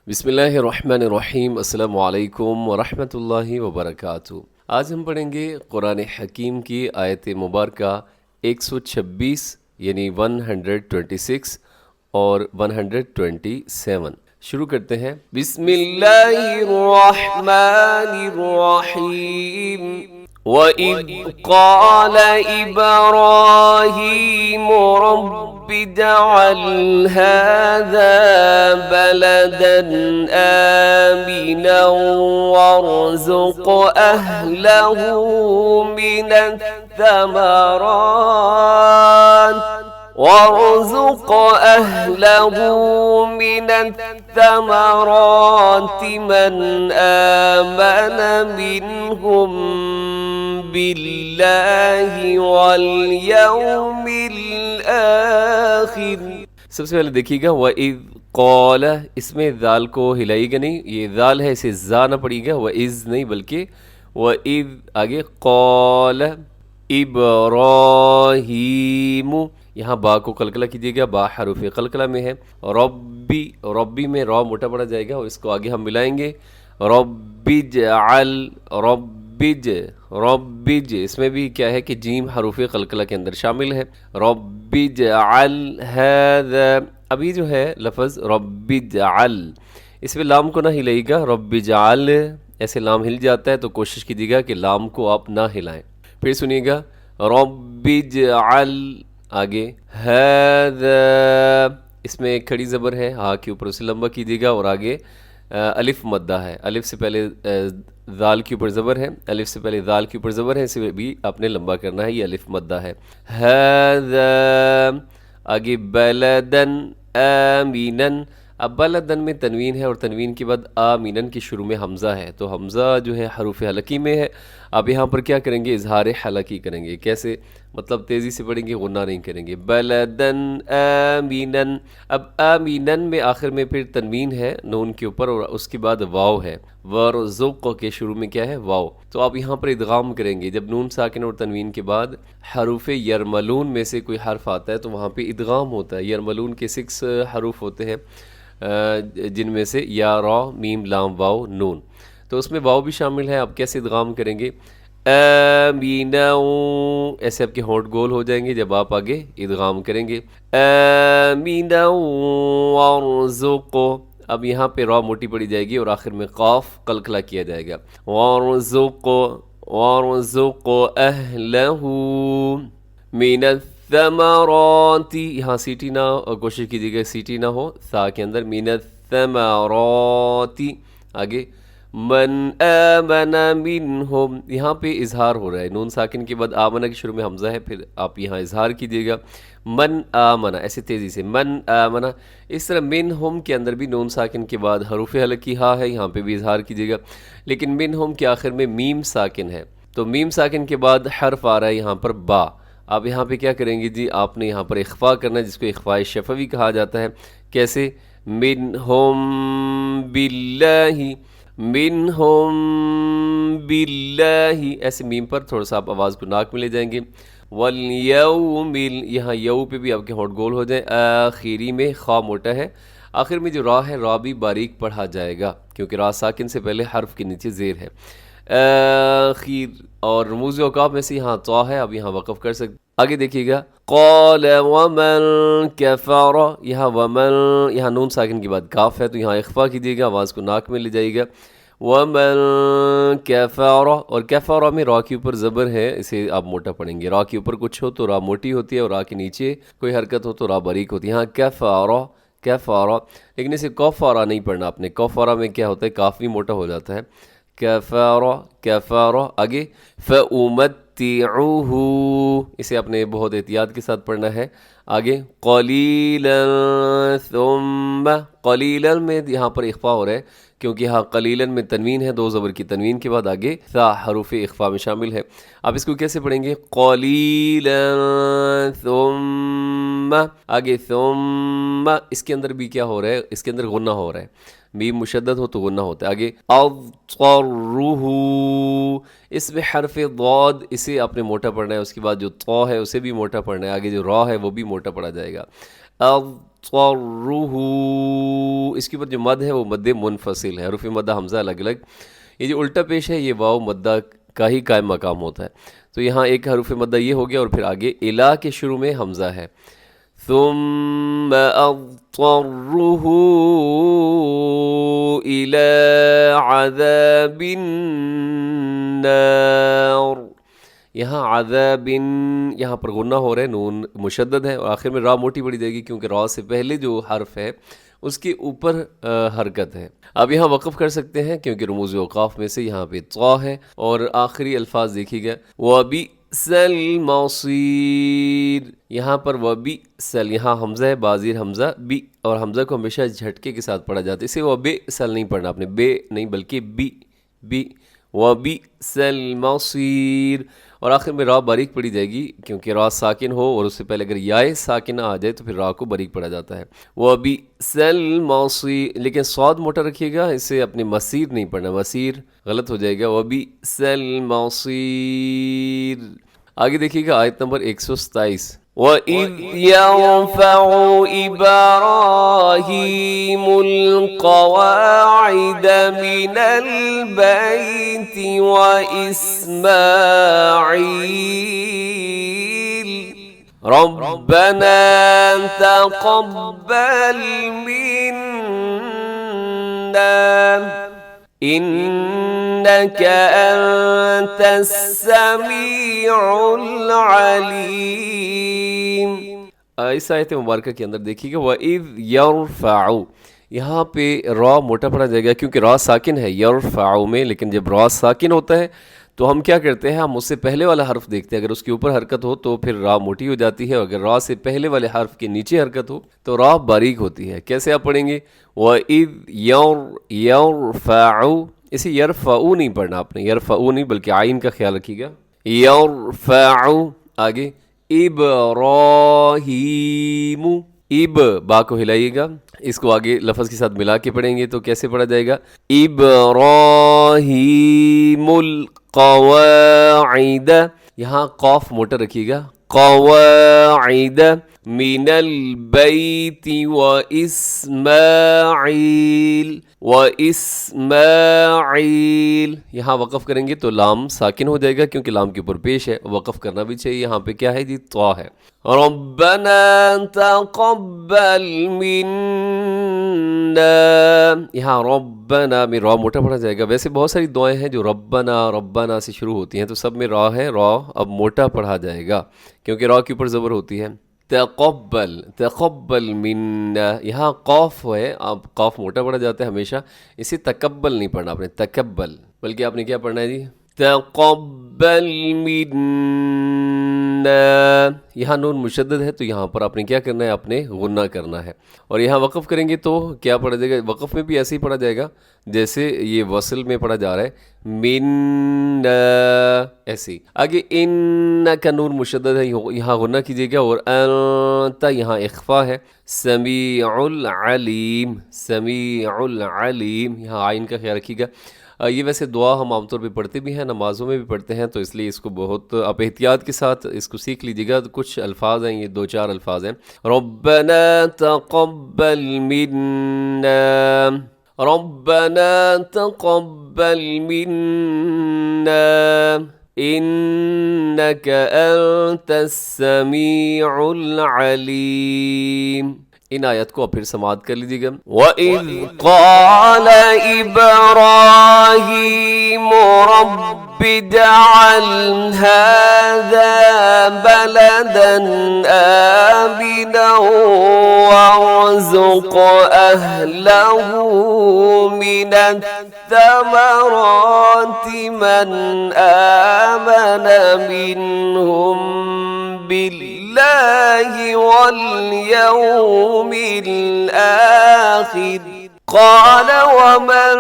بسم اللہ الرحمن الرحیم۔ السلام علیکم ورحمۃ اللہ وبرکاتہ۔ آج ہم پڑھیں گے قرآن حکیم کی آیت مبارکہ 126 یعنی 126 اور 127۔ شروع کرتے ہیں۔ بسم اللہ الرحمن الرحیم۔ وَإِذْ قَالَ إِبْرَاهِيمُ رَبِّ اجْعَلْ هَٰذَا بَلَدًا آمِنًا وَارْزُقْ أَهْلَهُ مِنَ الثَّمَرَاتِ مَنْ آمَنَ مِنْهُمْ باللہ والیوم الآخر۔ سب سے پہلے دیکھیے گا وَإِذْ قَالَ، اس میں ذال کو ہلائیے گا نہیں، یہ ذال ہے اسے زا نہ پڑے گا، وَإِذْ نہیں بلکہ وَإِذْ آگے قَالَ إِبْرَاهِيمُ، یہاں با کو قلقلہ کیجیے گا، با حروف قلقلہ میں ہے۔ ربی میں را موٹا پڑا جائے گا اور اس کو آگے ہم ملائیں گے۔ ربی اجعل، ربج اس میں بھی کیا ہے کہ جیم حروف قلقلہ کے اندر شامل ہے۔ رب اجعل هذا، ابھی جو ہے لفظ رب اجعل، اس میں لام کو نہ ہلائیے گا، رب اجعل ایسے لام ہل جاتا ہے تو کوشش کیجیے گا کہ لام کو آپ نہ ہلائیں۔ پھر سنیے گا رب اجعل، آگے هذا، اس میں ایک کھڑی زبر ہے، ہاں کے اوپر اسے لمبا کیجیے گا اور آگے الف مدہ ہے، الف سے پہلے ذال کے اوپر زبر ہے، الف سے پہلے ذال کے اوپر زبر ہے، اسے بھی آپ نے لمبا کرنا ہے، یہ الف مدہ ہے۔ هذا، آگے بلدن آمینن، اب بلدن میں تنوین ہے اور تنوین کے بعد آمینن کی شروع میں حمزہ ہے، تو حمزہ جو ہے حروف حلقی میں ہے۔ اب یہاں پر کیا کریں گے؟ اظہار حلقی کریں گے۔ کیسے؟ مطلب تیزی سے پڑھیں گے، غنہ نہیں کریں گے۔ بلدن آمینن، اب آمینن میں آخر میں پھر تنوین ہے نون کے اوپر اور اس کے بعد واو ہے، ورزق کے شروع میں کیا ہے؟ واو، تو آپ یہاں پر ادغام کریں گے۔ جب نون ساکن اور تنوین کے بعد حروف یرملون میں سے کوئی حرف آتا ہے تو وہاں پہ ادغام ہوتا ہے۔ یرملون کے 6 حروف ہوتے ہیں جن میں سے یا، را، میم، لام، واو، نون، تو اس میں واو بھی شامل ہے۔ آپ کیسے ادغام کریں گے؟ آمینہ، ایسے آپ کے ہونٹ گول ہو جائیں گے جب آپ آگے ادغام کریں گے۔ آمینہ وارزق، اب یہاں پہ را موٹی پڑی جائے گی اور آخر میں قاف قلقلہ کیا جائے گا۔ وارزق اہلہ من الثمرات، یہاں سیٹی نہ، کوشش کیجیے گا سیٹی نہ ہو سا کے اندر۔ من الثمرات، آگے من آمن منہم، یہاں پہ اظہار ہو رہا ہے، نون ساکن کے بعد آمنہ کی شروع میں حمزہ ہے، پھر آپ یہاں اظہار کیجیے گا۔ من آمنہ، ایسے تیزی سے من آمنہ۔ اس طرح منہم کے اندر بھی نون ساکن کے بعد حروف حلقی ہا ہے، یہاں پہ بھی اظہار کیجیے گا، لیکن منہم کے آخر میں میم ساکن ہے، تو میم ساکن کے بعد حرف آ رہا ہے یہاں پر با۔ آپ یہاں پہ کیا کریں گے جی؟ آپ نے یہاں پر اخفا کرنا ہے، جس کو اخفاء شفوی کہا جاتا ہے۔ کیسے؟ منہم باللہ، منہم باللہ، ایسے میم پر تھوڑا سا آپ آواز کو ناک میں لے جائیں گے۔ والیوم، یہاں یو پہ بھی آپ کے ہونٹ گول ہو جائیں۔ آخری میں خا موٹا ہے، آخر میں جو را ہے را بھی باریک پڑھا جائے گا کیونکہ را ساکن سے پہلے حرف کے نیچے زیر ہے۔ آخر، اور رموز اوقاف میں سے یہاں طا ہے، اب یہاں وقف کر سکتے۔ آگے دیکھیے گا قال ومن کفر، یہاں ومن، یہاں نون ساکن کے بعد کاف ہے تو یہاں اخفا کیجیے گا، آواز کو ناک میں لے جائیے گا۔ ومن کفر، اور کفر میں را کے اوپر زبر ہے، اسے آپ موٹا پڑھیں گے۔ را کے اوپر کچھ ہو تو را موٹی ہوتی ہے اور را کے نیچے کوئی حرکت ہو تو را باریک ہوتی ہے۔ یہاں کفر، کفر، لیکن اسے کفارہ نہیں پڑھنا آپ نے، کفارہ میں کیا ہوتا ہے؟ کاف بھی موٹا ہو جاتا ہے۔ کفارہ، کفارہ، آگے فأمتعوہ، اسے آپ نے بہت احتیاط کے ساتھ پڑھنا ہے۔ آگے قلیلا ثم، قلیلا میں یہاں پر اخفا ہو رہا ہے کیونکہ یہاں قلیلا میں تنوین ہے، 2 زبر کی تنوین کے بعد آگے ثا حروف اخفا میں شامل ہے۔ آپ اس کو کیسے پڑھیں گے؟ قلیلا ثم، آگے ثم، اس کے اندر بھی کیا ہو رہا ہے؟ اس کے اندر غنہ ہو رہا ہے، میم مشدد ہو تو غنہ ہوتا ہے۔ آگے اضطرہ، اس میں حرف ضاد، اسے آپ نے موٹا پڑھنا ہے، اس کے بعد جو طا ہے اسے بھی موٹا پڑھنا ہے، آگے جو را ہے وہ بھی موٹا پڑھا جائے گا۔ اس کے اوپر جو مد ہے وہ مد منفصل ہے، حروف مدہ حمزہ الگ الگ. یہ جو الٹا پیش ہے یہ واو مدہ کا ہی قائم مقام ہوتا ہے. تو یہاں ایک حروف مدہ یہ ہو گیا، اور پھر آگے الا کے شروع میں حمزہ ہے. ثم اضطره الى عذاب النار. یہاں عذاب، یہاں پر غنہ ہو رہا ہے، نون مشدد ہے، اور آخر میں را موٹی پڑی جائے گی کیونکہ را سے پہلے جو حرف ہے اس کے اوپر حرکت ہے. اب یہاں وقف کر سکتے ہیں کیونکہ رموز اوقاف میں سے یہاں پہ طا ہے. اور آخری الفاظ دیکھیے گا، وَبِئْسَ الْمَصِيرُ. یہاں پر وَبِئْسَ، یہاں حمزہ ہے بازیر حمزہ بی، اور حمزہ کو ہمیشہ جھٹکے کے ساتھ پڑھا جاتا ہے، اسے وَبِئْسَ نہیں پڑھنا آپ نے، بے نہیں بلکہ بی بی. وَبِئْسَ الْمَصِيرُ. اور آخر میں را باریک پڑھی جائے گی کیونکہ را ساکن ہو، اور اس سے پہلے اگر یائے ساکنہ آ جائے تو پھر را کو باریک پڑھا جاتا ہے. وَبِئْسَ الْمَصِيرُ. لیکن صاد موٹا رکھیے گا، اسے اپنے مسیر نہیں پڑھنا، مسیر غلط ہو جائے گا. وَبِئْسَ الْمَصِيرُ. آگے دیکھیے گا آیت نمبر 127. وَإِذْ يَرْفَعُ إِبْرَاهِيمُ الْقَوَاعِدَ مِنَ الْبَيْتِ وَإِسْمَاعِيلُ رَبَّنَا تَقَبَّلْ مِنَّا إِنَّكَ أَنْتَ السَّمِيعُ الْعَلِيمُ. اس آیت مبارکہ کے اندر دیکھیے گا وَإِذْ يَرْفَعُ، یہاں پہ را موٹا پڑھا جائے گا کیونکہ را ساکن ہے یرفع میں، لیکن جب را ساکن ہوتا ہے تو ہم کیا کرتے ہیں، ہم اس سے پہلے والا حرف دیکھتے ہیں، اگر اس کے اوپر حرکت ہو تو پھر را موٹی ہو جاتی ہے، اور اگر را سے پہلے والے حرف کے نیچے حرکت ہو تو را باریک ہوتی ہے. کیسے آپ پڑھیں گے، وَإِذْ يَرْفَعُ، اسے یرفعو نہیں پڑھنا آپ نے، یرفعو نہیں بلکہ عین کا خیال رکھیے گا. یرفع، آگے ابراہیم، اب با کو ہلائیے گا، اس کو آگے لفظ کے ساتھ ملا کے پڑھیں گے تو کیسے پڑھا جائے گا، ابراہیم القواعد. یہاں قاف موٹا رکھیے گا، قواعد من البیت واسماعیل واسماعیل. یہاں وقف کریں گے تو لام ساکن ہو جائے گا کیونکہ لام کے اوپر پیش ہے، وقف کرنا بھی چاہیے. یہاں پہ کیا ہے جی، طا ہے. ربنا تقبل منا، یہاں ربنا میں را موٹا پڑھا جائے گا. ویسے بہت ساری دعائیں ہیں جو ربنا ربنا سے شروع ہوتی ہیں، تو سب میں را ہے، را اب موٹا پڑھا جائے گا کیونکہ را کے اوپر زبر ہوتی ہے. تقبل، تقبل منا، یہاں قاف ہے، اب قاف موٹا پڑھا جاتا ہے ہمیشہ، اسے تکبل نہیں پڑھنا آپ نے، تکبل، بلکہ آپ نے کیا پڑھنا ہے جی، تقبل منا. یہاں نون مشدد ہے تو یہاں پر آپ نے کیا کرنا ہے، آپ نے غنہ کرنا ہے. اور یہاں وقف کریں گے تو کیا پڑھا جائے گا، وقف میں بھی ایسے ہی پڑھا جائے گا جیسے یہ وصل میں پڑھا جا رہا ہے، من، ایسے. آگے ان کا نون مشدد ہے، یہاں غنہ کیجیے گا. اور انت یہاں اخفا ہے. سمیع العلیم، سمیع العلیم، یہاں عین کا خیال رکھیے گا. یہ ویسے دعا ہم عام طور پہ پڑھتے بھی ہیں، نمازوں میں بھی پڑھتے ہیں، تو اس لیے اس کو بہت آپ احتیاط کے ساتھ اس کو سیکھ لیجیے گا. کچھ الفاظ ہیں، یہ 2-4 الفاظ ہیں. ربنا تقبل منا، ربنا تقبل منا إنك أنت السميع العليم. ان آیت کو آپ پھر سماعت کر لیجیے گا. وَإِذْ قَالَ إِبْرَاهِيمُ رَبِّ اجْعَلْ هَٰذَا بَلَدًا آمِنًا وَارْزُقْ أَهْلَهُ مِنَ الثَّمَرَاتِ مَنْ آمَنَ مِنْهُمْ بِاللَّهِ وَالْيَوْمِ الْآخِرِ قَالَ وَمَنْ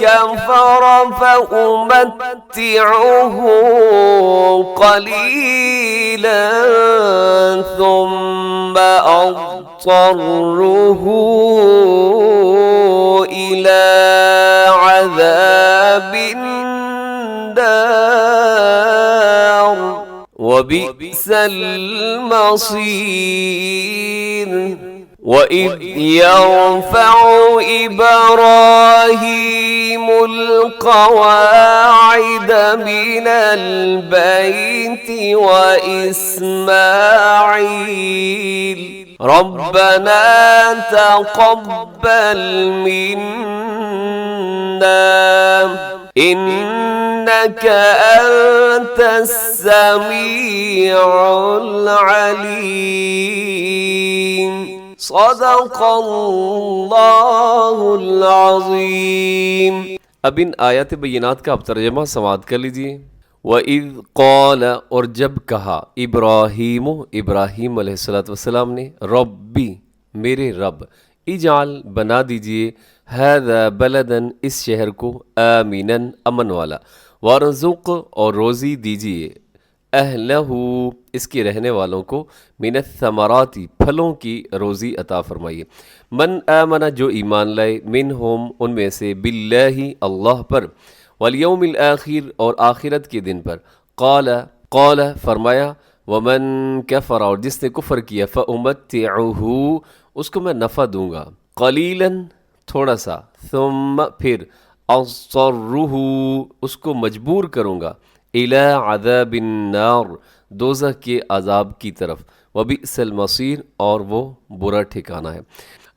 كَفَرَ فَأُمَتِّعُهُ قَلِيلًا ثُمَّ أَضْطَرُّهُ إِلَى عَذَابِ النَّارِ وَبِئْسَ الْمَصِيرُ. وَإِذْ يَرْفَعُ إِبْرَاهِيمُ الْقَوَاعِدَ مِنَ الْبَيْتِ وَإِسْمَاعِيلُ رَبَّنَا تَقَبَّلْ مِنَّا إِنَّكَ أَنْتَ السَّمِيعُ الْعَلِيمُ صدق اللہ العظیم۔ اب ان آیات بینات کا آپ ترجمہ سماعت کر لیجئے۔ وَإِذْ قَالَ، اور جب کہا، ابراہیم علیہ السلام نے، ربی میرے رب، اجعل بنا دیجئے، هذا بلدن اس شہر کو، آمیناً امن والا، وارزق اور روزی دیجئے، اہلہ اس کے رہنے والوں کو، من الثمرات پھلوں کی روزی عطا فرمائیے، من آمن جو ایمان لائے، منہم ان میں سے، باللہ اللہ پر، والیوم الآخر اور آخرت کے دن پر، قال فرمایا، ومن کفر اور جس نے کفر کیا، فأمتعہ اس کو میں نفع دوں گا، قلیلاً تھوڑا سا، ثم پھر، اضطرہ اس کو مجبور کروں گا، الی عذاب النار دوزخ کے عذاب کی طرف، وبئس المصیر اور وہ برا ٹھکانہ ہے۔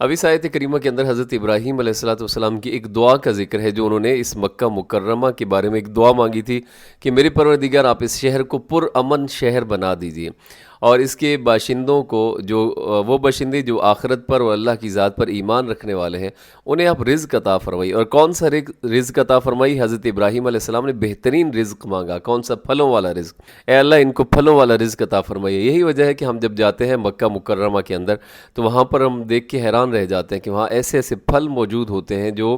اب اس آیت کریمہ کے اندر حضرت ابراہیم علیہ السلام کی ایک دعا کا ذکر ہے جو انہوں نے اس مکہ مکرمہ کے بارے میں ایک دعا مانگی تھی کہ میرے پروردگار آپ اس شہر کو پر امن شہر بنا دیجئے، اور اس کے باشندوں کو، جو وہ باشندے جو آخرت پر اور اللہ کی ذات پر ایمان رکھنے والے ہیں، انہیں آپ رزق عطا فرمائی۔ اور کون سا رزق عطا فرمائی؟ حضرت ابراہیم علیہ السلام نے بہترین رزق مانگا، کون سا؟ پھلوں والا رزق۔ اے اللہ ان کو پھلوں والا رزق عطا فرمائیے۔ یہی وجہ ہے کہ ہم جب جاتے ہیں مکہ مکرمہ کے اندر تو وہاں پر ہم دیکھ کے حیران رہ جاتے ہیں کہ وہاں ایسے ایسے پھل موجود ہوتے ہیں جو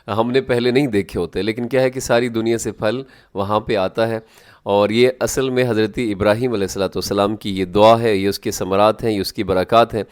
ہم نے پہلے نہیں دیکھے ہوتے، لیکن کیا ہے کہ ساری دنیا سے پھل وہاں پہ آتا ہے، اور یہ اصل میں حضرت ابراہیم علیہ السلام کی یہ دعا ہے، یہ اس کے ثمرات ہیں، یہ اس کی برکات ہیں۔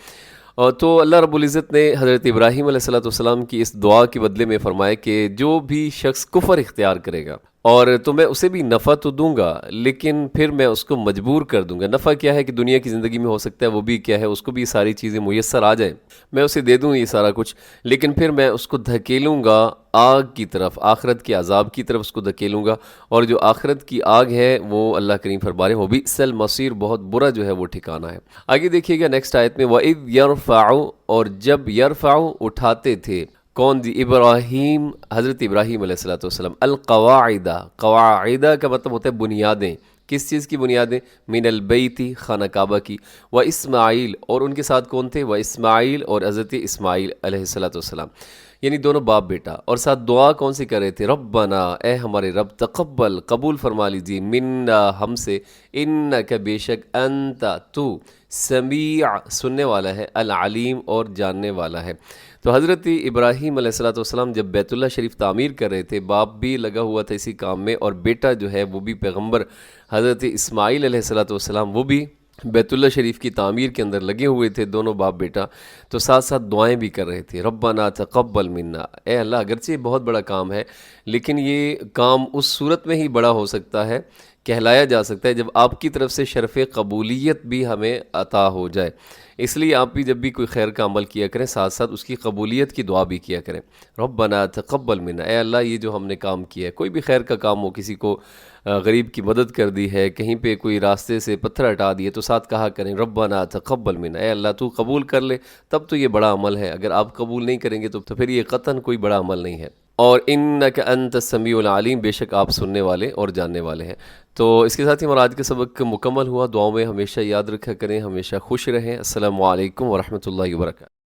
اور تو اللہ رب العزت نے حضرت ابراہیم علیہ السلام کی اس دعا کے بدلے میں فرمایا کہ جو بھی شخص کفر اختیار کرے گا اور تو میں اسے بھی نفع تو دوں گا، لیکن پھر میں اس کو مجبور کر دوں گا۔ نفع کیا ہے کہ دنیا کی زندگی میں ہو سکتا ہے وہ بھی کیا ہے، اس کو بھی ساری چیزیں میسر آ جائیں، میں اسے دے دوں یہ سارا کچھ، لیکن پھر میں اس کو دھکیلوں گا آگ کی طرف، آخرت کے عذاب کی طرف اس کو دھکیلوں گا، اور جو آخرت کی آگ ہے وہ اللہ کریم فرما رہے ہیں وَبِئْسَ الْمَصِيرُ بہت برا جو ہے وہ ٹھکانہ ہے۔ آگے دیکھیے گا نیکسٹ آیت میں، وَإِذْ يَرْفَعُ اور جب، يَرْفَعُ اٹھاتے تھے، کون جی؟ ابراہیم، حضرت ابراہیم علیہ السلام، القواعدہ، قواعدہ کا مطلب ہوتا ہے بنیادیں، کس چیز کی بنیادیں؟ من البیت خانہ کعبہ کی، و اسماعیل اور ان کے ساتھ کون تھے؟ و اسماعیل اور حضرت اسماعیل علیہ السلام، یعنی دونوں باپ بیٹا، اور ساتھ دعا کون سی کر رہے تھے؟ ربنا اے ہمارے رب، تقبل قبول فرما لیجیے، منا ہم سے، انک بے شک، انت تو، سمیع سننے والا ہے، العلیم اور جاننے والا ہے۔ تو حضرت ابراہیم علیہ السلام جب بیت اللہ شریف تعمیر کر رہے تھے، باپ بھی لگا ہوا تھا اسی کام میں، اور بیٹا جو ہے وہ بھی پیغمبر حضرت اسماعیل علیہ السلام وہ بھی بیت اللہ شریف کی تعمیر کے اندر لگے ہوئے تھے، دونوں باپ بیٹا، تو ساتھ ساتھ دعائیں بھی کر رہے تھے، ربنا تقبل منا، اے اللہ اگرچہ بہت بڑا کام ہے لیکن یہ کام اس صورت میں ہی بڑا ہو سکتا ہے، کہلایا جا سکتا ہے، جب آپ کی طرف سے شرف قبولیت بھی ہمیں عطا ہو جائے۔ اس لیے آپ بھی جب بھی کوئی خیر کا عمل کیا کریں، ساتھ ساتھ اس کی قبولیت کی دعا بھی کیا کریں، ربنا تقبل منا، اے اللہ یہ جو ہم نے کام کیا ہے، کوئی بھی خیر کا کام ہو، کسی کو غریب کی مدد کر دی ہے، کہیں پہ کوئی راستے سے پتھر ہٹا دیے، تو ساتھ کہا کریں ربنا تقبل منا، اے اللہ تو قبول کر لے، تب تو یہ بڑا عمل ہے، اگر آپ قبول نہیں کریں گے تو پھر یہ قطعاً کوئی بڑا عمل نہیں ہے۔ اور انک انت السمیع العلیم، بے شک آپ سننے والے اور جاننے والے ہیں۔ تو اس کے ساتھ ہی ہمارا آج کا سبق مکمل ہوا، دعاؤں میں ہمیشہ یاد رکھا کریں، ہمیشہ خوش رہیں۔ السلام علیکم ورحمۃ اللہ وبرکاتہ۔